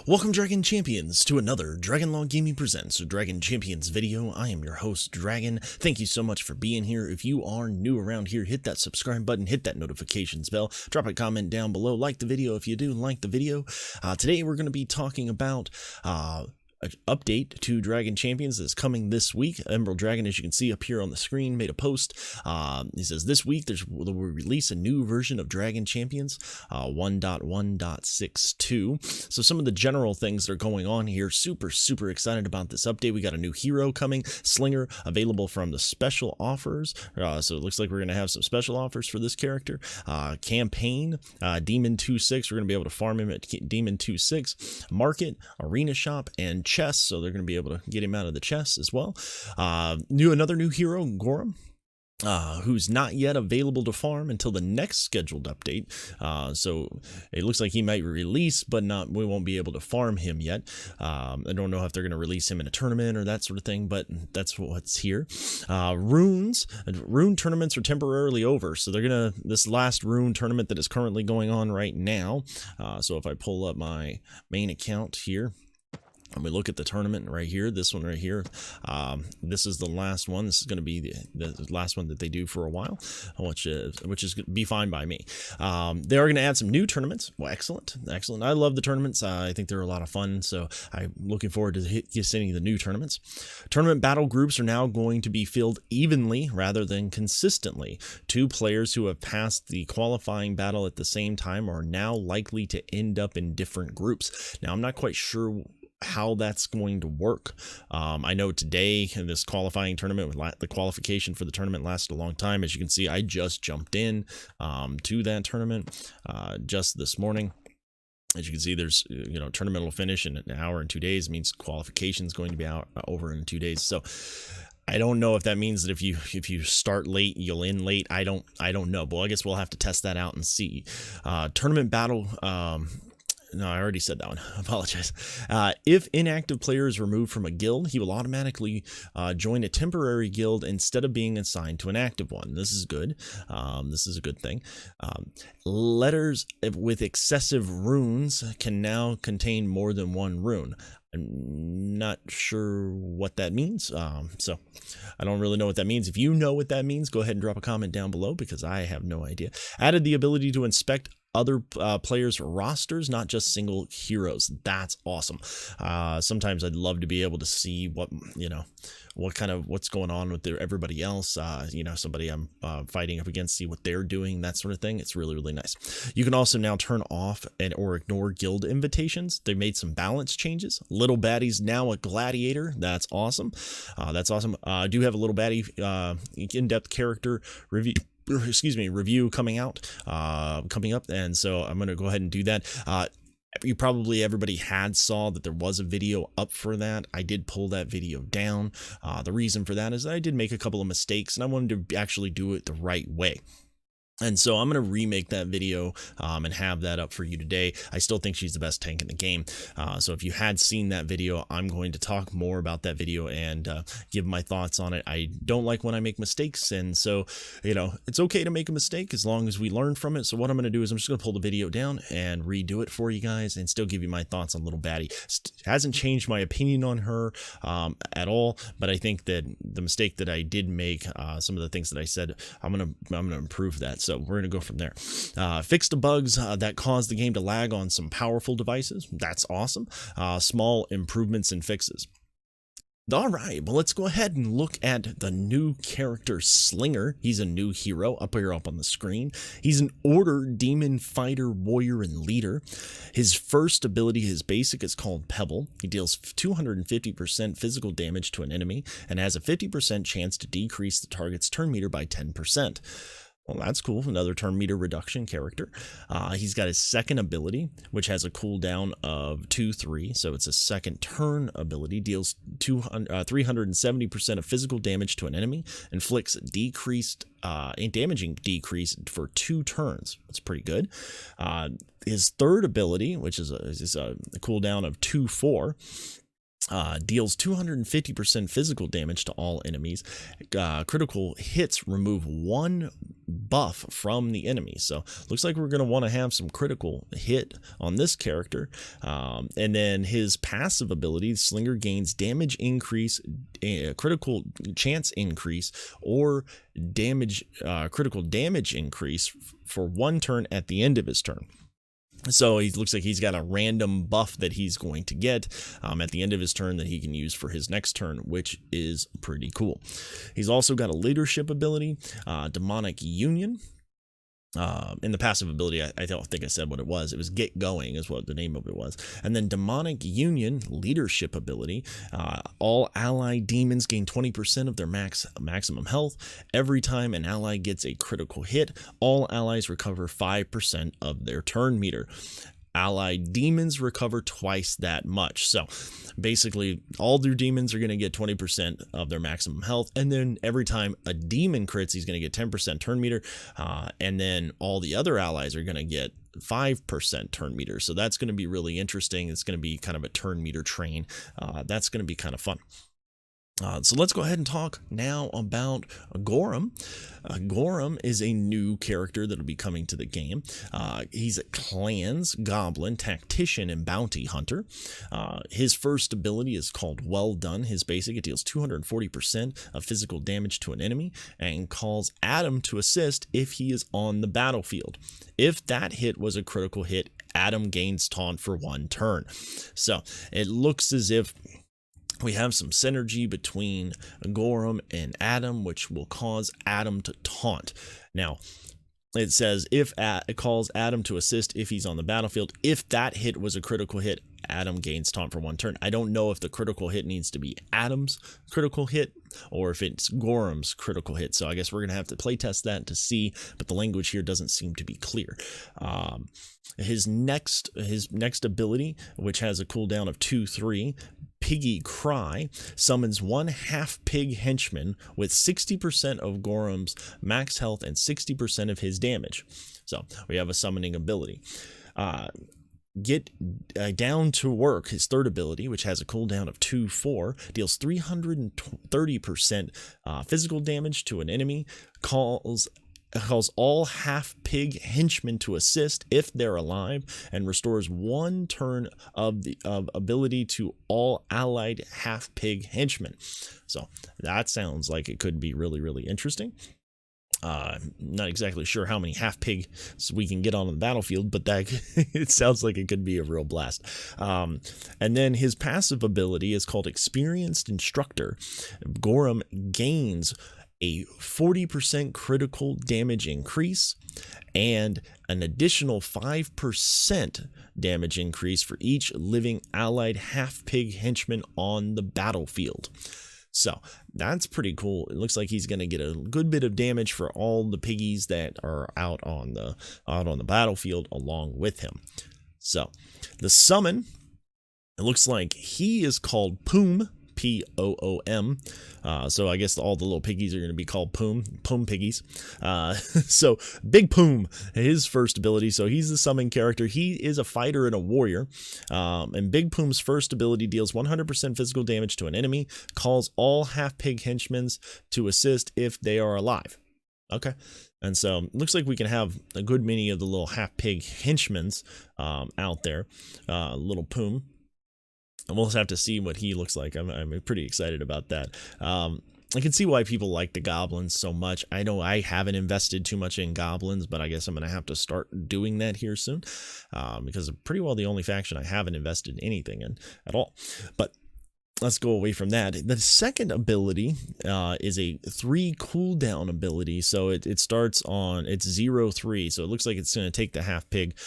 Welcome, Dragon Champions, to another Dragon Law Gaming Presents Dragon Champions video. I am your host, Dragon. Thank you so much for being here. If you are new around here, hit that subscribe button, hit that notifications bell, drop a comment down below, like the video if you do like the video. Today we're going to be talking about an update to Dragon Champions that's coming this week. Emerald Dragon, as you can see up here on the screen, made a post. He says this week we'll release a new version of Dragon Champions, 1.1.1.62. So some of the general things that are going on here. Super excited about this update. We got a new hero coming, Slinger, available from the special offers. So it looks like we're going to have some special offers for this character. Campaign, Demon 2/6. We're going to be able to farm him at Demon 2/6. Market, Arena Shop, and chest, so they're going to be able to get him out of the chest as well. Another new hero, Gorham, who's not yet available to farm until the next scheduled update. So it looks like he might release, but we won't be able to farm him yet. I don't know if they're going to release him in a tournament or that sort of thing, but that's what's here. Rune tournaments are temporarily over, so they're gonna, this last rune tournament that is currently going on right now. So if I pull up my main account here, and we look at the tournament right here, this one right here, this is the last one. This is going to be the last one that they do for a while, which is going to be fine by me. They are going to add some new tournaments. Well, excellent. I love the tournaments. I think they're a lot of fun, so I'm looking forward to seeing the new tournaments. Tournament battle groups are now going to be filled evenly rather than consistently. 2 players who have passed the qualifying battle at the same time are now likely to end up in different groups. Now, I'm not quite sure how that's going to work. I know today in this qualifying tournament, the qualification for the tournament lasted a long time. As you can see, I just jumped in to that tournament just this morning. As you can see, there's, tournament will finish in an hour and 2 days. It means qualification is going to be over in 2 days. So I don't know if that means that if you start late, you'll end late. I don't know. But I guess we'll have to test that out and see. Tournament battle. No, I already said that one. I apologize. If inactive player is removed from a guild, he will automatically join a temporary guild instead of being assigned to an active one. This is good. This is a good thing. Letters with excessive runes can now contain more than 1 rune. I'm not sure what that means, so I don't really know what that means. If you know what that means, go ahead and drop a comment down below, because I have no idea. Added the ability to inspect other players' rosters, not just single heroes. That's awesome. Sometimes I'd love to be able to see what's going on with everybody else. Somebody I'm fighting up against, see what they're doing, that sort of thing. It's really nice. You can also now turn off or ignore guild invitations. They made some balance changes. Little Baddie's now a gladiator. That's awesome. I do have a Little Baddie in-depth character review coming up, and so I'm going to go ahead and do that. Everybody had saw that there was a video up for that. I did pull that video down. The reason for that is that I did make a couple of mistakes, and I wanted to actually do it the right way. And so I'm going to remake that video and have that up for you today. I still think she's the best tank in the game. So if you had seen that video, I'm going to talk more about that video and give my thoughts on it. I don't like when I make mistakes, and so, it's okay to make a mistake as long as we learn from it. So what I'm going to do is I'm just going to pull the video down and redo it for you guys and still give you my thoughts on Little Baddie. Hasn't changed my opinion on her at all, but I think that the mistake that I did make, some of the things that I said, I'm gonna improve that. So we're going to go from there. Fix the bugs that caused the game to lag on some powerful devices. That's awesome. Small improvements and fixes. All right, well, let's go ahead and look at the new character, Slinger. He's a new hero up on the screen. He's an Order Demon Fighter, Warrior, and Leader. His first ability, his basic, is called Pebble. He deals 250% physical damage to an enemy and has a 50% chance to decrease the target's turn meter by 10%. Well, that's cool. Another turn meter reduction character. He's got his second ability, which has a cooldown of 2/3. So it's a second turn ability. Deals 370% of physical damage to an enemy. Inflicts damaging decrease for 2 turns. That's pretty good. His third ability, which is a cooldown of 2/4. Deals 250% physical damage to all enemies. Critical hits remove one buff from the enemy. So looks like we're going to want to have some critical hit on this character. And then his passive ability, Slinger, gains damage increase, critical chance increase, or critical damage increase for 1 turn at the end of his turn. So he looks like he's got a random buff that he's going to get at the end of his turn that he can use for his next turn, which is pretty cool. He's also got a leadership ability, Demonic Union. In the passive ability, I don't think I said what it was. It was Get Going is what the name of it was. And then Demonic Union leadership ability. All allied demons gain 20% of their maximum health. Every time an ally gets a critical hit, all allies recover 5% of their turn meter. Allied demons recover twice that much. So basically all their demons are going to get 20% of their maximum health, and then every time a demon crits, he's going to get 10% turn meter, and then all the other allies are going to get 5% turn meter. So that's going to be really interesting. It's going to be kind of a turn meter train. That's going to be kind of fun. So let's go ahead and talk now about Gorham. Gorham is a new character that will be coming to the game. He's a clans, goblin, tactician, and bounty hunter. His first ability is called Well Done. His basic, it deals 240% of physical damage to an enemy and calls Adam to assist if he is on the battlefield. If that hit was a critical hit, Adam gains taunt for 1 turn. So it looks as if we have some synergy between Gorham and Adam, which will cause Adam to taunt. Now, it says it calls Adam to assist if he's on the battlefield. If that hit was a critical hit, Adam gains taunt for 1 turn. I don't know if the critical hit needs to be Adam's critical hit or if it's Gorham's critical hit. So I guess we're going to have to play test that to see, but the language here doesn't seem to be clear. His next ability, which has a cooldown of 2/3, Piggy Cry, summons 1 half-pig henchman with 60% of Gorham's max health and 60% of his damage. So we have a summoning ability. Get Down to Work, his third ability, which has a cooldown of 2/4, deals 330% physical damage to an enemy, calls all half-pig henchmen to assist if they're alive, and restores 1 turn of ability to all allied half-pig henchmen. So that sounds like it could be really, really interesting. Not exactly sure how many half-pigs we can get on the battlefield, but that it sounds like it could be a real blast. And then his passive ability is called Experienced Instructor. Gorham gains a 40% critical damage increase and an additional 5% damage increase for each living allied half-pig henchman on the battlefield. So that's pretty cool. It looks like he's going to get a good bit of damage for all the piggies that are out on the battlefield along with him. So the summon, it looks like he is called Poom, P-O-O-M. So I guess all the little piggies are going to be called Poom piggies. So Big Poom, his first ability. So he's the summon character. He is a fighter and a warrior. And Big Poom's first ability deals 100% physical damage to an enemy, calls all half-pig henchmen to assist if they are alive. Okay. And so it looks like we can have a good many of the little half-pig henchmen out there. Little Poom. And we'll have to see what he looks like. I'm pretty excited about that. I can see why people like the goblins so much. I know I haven't invested too much in goblins, but I guess I'm going to have to start doing that here soon, because they're pretty well the only faction I haven't invested anything in at all. But let's go away from that. The second ability is a 3 cooldown ability. So it starts on, it's 0-3. So it looks like it's going to take the half-pig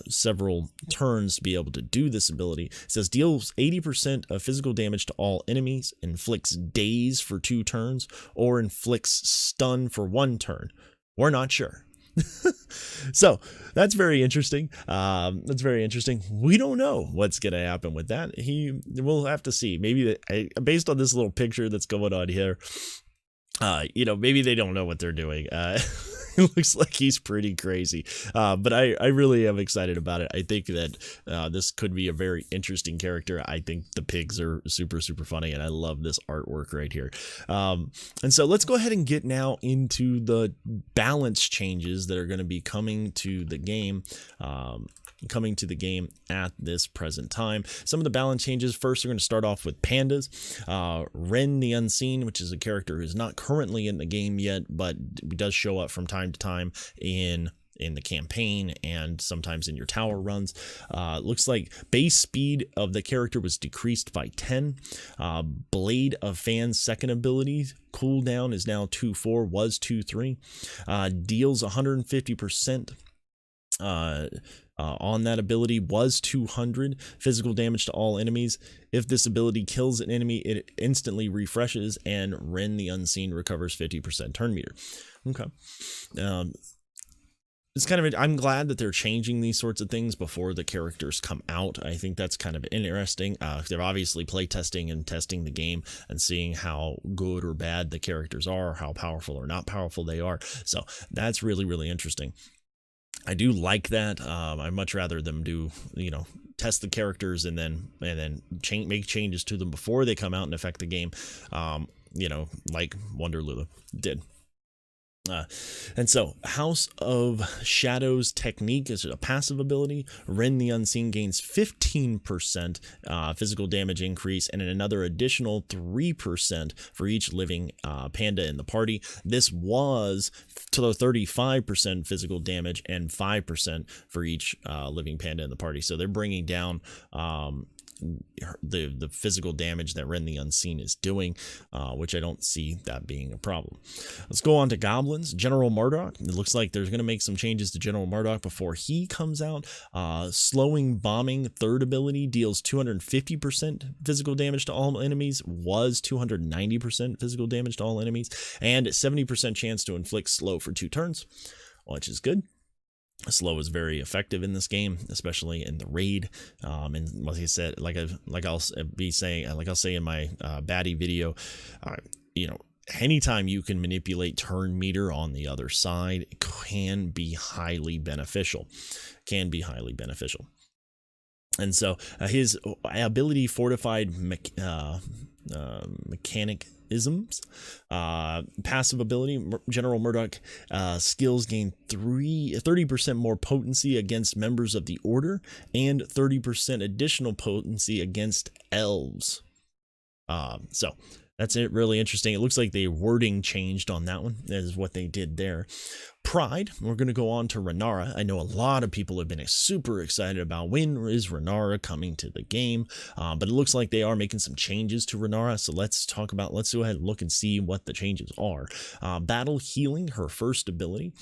several turns to be able to do this ability. It says deals 80% of physical damage to all enemies, inflicts daze for 2 turns, or inflicts stun for 1 turn. We're not sure. So that's very interesting. We don't know what's going to happen with that. We'll have to see. Maybe based on this little picture that's going on here, maybe they don't know what they're doing. It looks like he's pretty crazy, but I really am excited about it. I think that this could be a very interesting character. I think the pigs are super funny, and I love this artwork right here. And so let's go ahead and get now into the balance changes that are going to be coming to the game. At this present time. Some of the balance changes, first, we're going to start off with pandas. Ren the Unseen, which is a character who's not currently in the game yet, but does show up from time to time in the campaign and sometimes in your tower runs. Looks like base speed of the character was decreased by 10. Blade of Fan's second ability cooldown is now 2-4, was 2-3. Deals 150% on that ability, was 200 physical damage to all enemies. If this ability kills an enemy, it instantly refreshes, and Ren the Unseen recovers 50% turn meter. Okay. It's kind of, I'm glad that they're changing these sorts of things before the characters come out. I think that's kind of interesting. They're obviously playtesting and testing the game and seeing how good or bad the characters are, how powerful or not powerful they are. So that's really interesting. I do like that. I'd much rather them do, test the characters and then make changes to them before they come out and affect the game. Like Wonder Lulu did. And so House of Shadows technique is a passive ability. Ren the Unseen gains 15% physical damage increase and another additional 3% for each living panda in the party. This was to 35% physical damage and 5% for each living panda in the party. So they're bringing down the physical damage that Ren the Unseen is doing, which I don't see that being a problem. Let's go on to goblins. General Murdoch. It looks like there's going to make some changes to General Murdoch before he comes out. Slowing bombing third ability deals 250% physical damage to all enemies, was 290% physical damage to all enemies, and 70% chance to inflict slow for 2 turns, which is good. Slow is very effective in this game, especially in the raid. And like I said, I'll say in my baddie video, anytime you can manipulate turn meter on the other side, it can be highly beneficial. And so his ability Fortified Mechanicisms, passive ability, General Murdoch skills gain 30% more potency against members of the Order and 30% additional potency against elves. So that's it. Really interesting. It looks like the wording changed on that one. That is what they did there. Pride. We're going to go on to Renara. I know a lot of people have been super excited about when is Renara coming to the game, but it looks like they are making some changes to Renara. So let's go ahead and look and see what the changes are. Battle Healing, her first ability.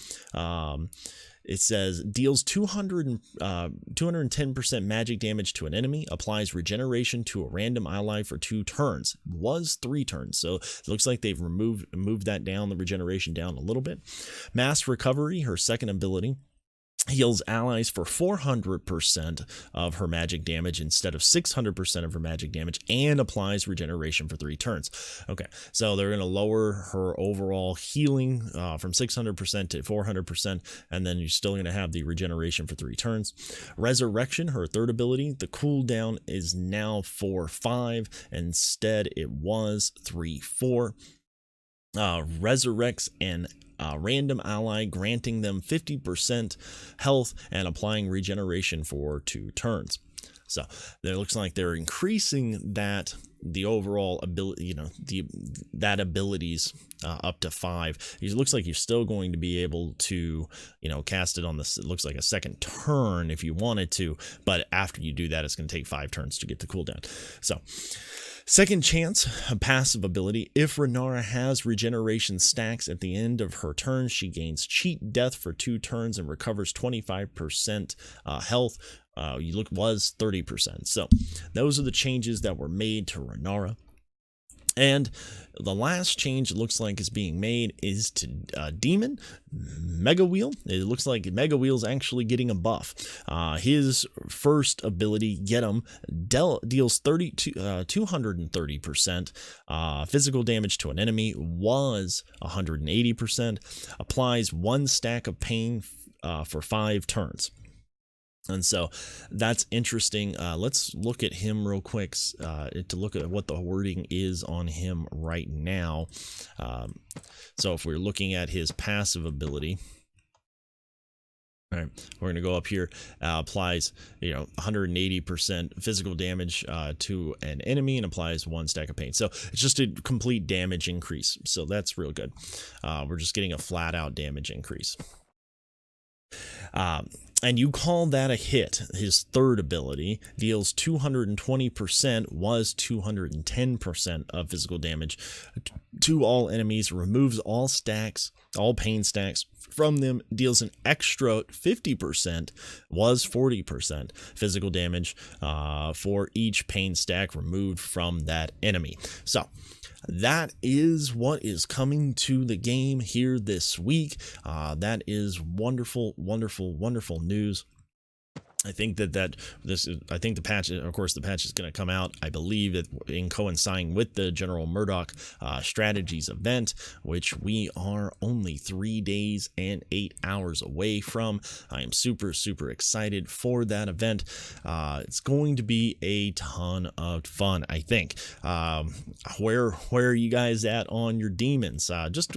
It says deals 210% magic damage to an enemy, applies regeneration to a random ally for 2 turns. Was 3 turns, so it looks like they've moved that down, the regeneration down a little bit. Mass Recovery, her second ability, heals allies for 400% of her magic damage instead of 600% of her magic damage, and applies regeneration for 3 turns. Okay, so they're going to lower her overall healing from 600% to 400%, and then you're still going to have the regeneration for 3 turns. Resurrection, her third ability, the cooldown is now 4-5. Instead, it was 3-4. Resurrects and random ally, granting them 50% health and applying regeneration for 2 turns. So it looks like they're increasing the overall ability, that abilities up to 5. It looks like you're still going to be able to, cast it on this. It looks like a second turn if you wanted to, but after you do that, it's going to take 5 turns to get the cooldown. So Second Chance, a passive ability. If Renara has regeneration stacks at the end of her turn, she gains Cheat Death for 2 turns and recovers 25% health. Was 30%. So those are the changes that were made to Renara. And the last change it looks like is being made is to Demon Mega Wheel. It looks like Mega Wheel's actually getting a buff. His first ability, Get 'em, deals 230% physical damage to an enemy, was 180%, applies 1 stack of pain for 5 turns. And so that's interesting. Let's look at him real quick to look at what the wording is on him right now. So if we're looking at his passive ability, all right, we're going to go up here, applies 180% physical damage to an enemy and applies 1 stack of pain. So it's just a complete damage increase. So that's real good. We're just getting a flat out damage increase. And you call that a hit. His third ability deals 220%, was 210% of physical damage to all enemies, removes all pain stacks from them, deals an extra 50%, was 40% physical damage for each pain stack removed from that enemy. So that is what is coming to the game here this week. That is wonderful, wonderful, wonderful news. I think the patch, of course, the patch is going to come out, I believe, in coinciding with the General Murdoch Strategies event, which we are only 3 days and 8 hours away from. I am super, super excited for that event. It's going to be a ton of fun, I think. Where are you guys at on your demons? Just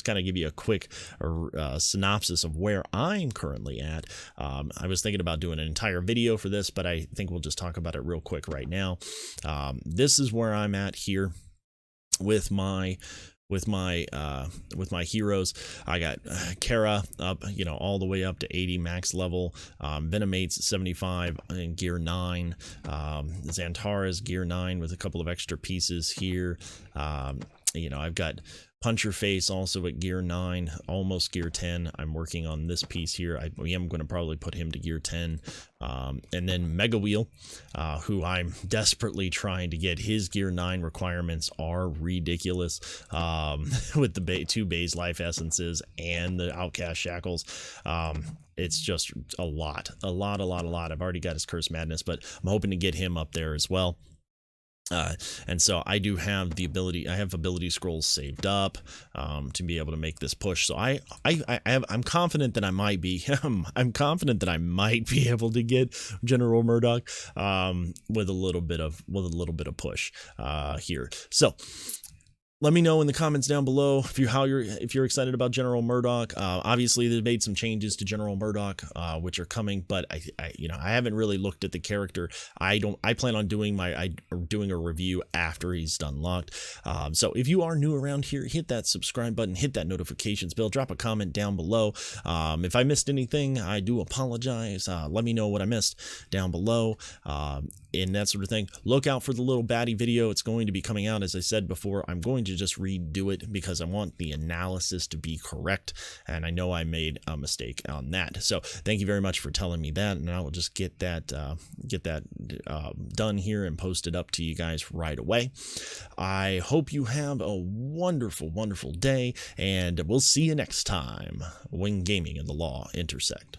kind of give you a quick synopsis of where I'm currently at. I was thinking about doing an entire video for this, but I think we'll just talk about it real quick right now. This is where I'm at here with my heroes. I got Kara up, all the way up to 80 max level. Venomate's 75 in gear 9. Xantara's gear 9 with a couple of extra pieces here. I've got Puncher Face also at gear 9, almost gear 10. I'm working on this piece here. I am going to probably put him to gear 10. And then Mega Wheel, who I'm desperately trying to get. His gear 9 requirements are ridiculous with the 2 Baze Life Essences and the Outcast Shackles. It's just a lot. I've already got his Curse Madness, but I'm hoping to get him up there as well. And so I do have the ability, I have ability scrolls saved up to be able to make this push. So I'm confident that I might be I'm confident that I might be able to get General Murdoch with a little bit of push here. So let me know in the comments down below if you're excited about General Murdoch. Obviously, they've made some changes to General Murdoch, which are coming, but I haven't really looked at the character. I plan on doing a review after he's done locked. So if you are new around here, hit that subscribe button, hit that notifications bell, drop a comment down below. If I missed anything, I do apologize. Let me know what I missed down below. And that sort of thing. Look out for the little baddie video. It's going to be coming out, as I said before. I'm going to just redo it because I want the analysis to be correct, and I know I made a mistake on that. So thank you very much for telling me that, and I will just get that done here and posted up to you guys right away. I hope you have a wonderful, wonderful day, and we'll see you next time when gaming and the law intersect.